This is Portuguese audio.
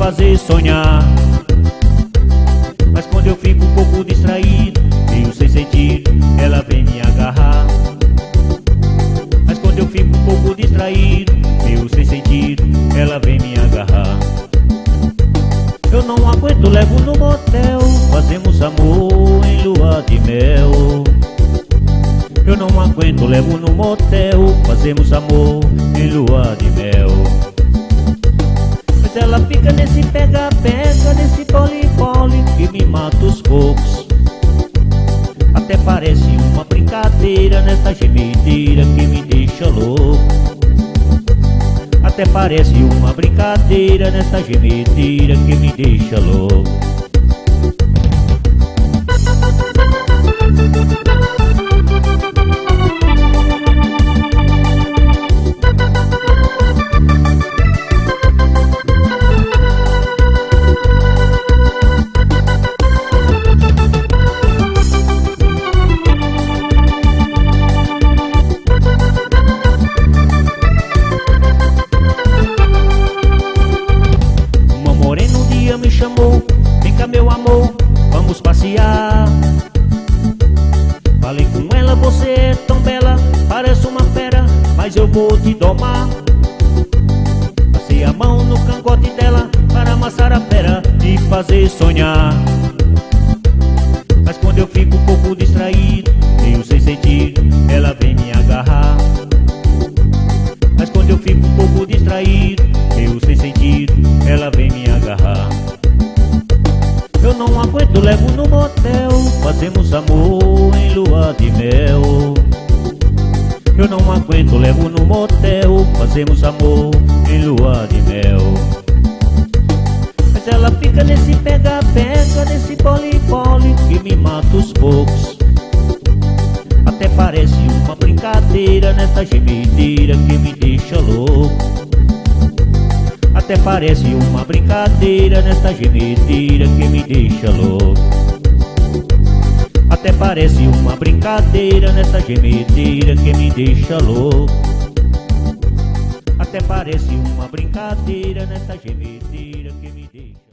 fazer sonhar. Mas quando eu fico um pouco distraído, meio sem sentido, ela vem me agarrar. Mas quando eu fico um pouco distraído, meio sem sentido, ela vem me agarrar. Eu não aguento, levo no motel, fazemos amor em lua de mel. Eu não aguento, levo no motel, fazemos amor em lua de mel. Mas ela fica nesse pega-pega, nesse pole-pole que me mata os poucos. Até parece uma brincadeira nessa gemedeira que me deixa louco. Até parece uma brincadeira nessa gemedeira que me deixa louco. Me chamou, vem cá meu amor, vamos passear. Falei com ela, você é tão bela, parece uma fera, mas eu vou te domar. Passei a mão no cangote dela para amassar a fera e fazer sonhar. Mas quando eu fico um pouco distraído, meio sem sentido, ela vem me agarrar. Mas quando eu fico um pouco distraído, meio sem sentido, ela vem me agarrar. Eu não aguento, levo no motel, fazemos amor em lua de mel. Eu não aguento, levo no motel, fazemos amor em lua de mel. Mas ela fica nesse pega-pega, nesse pole-pole que me mata os poucos. Até parece uma brincadeira nessa gemedeira que me deixa louco. Até parece uma brincadeira nessa gemedeira que me deixa louco. Até parece uma brincadeira nessa gemedeira que me deixa louco. Até parece uma brincadeira nessa gemedeira que me deixa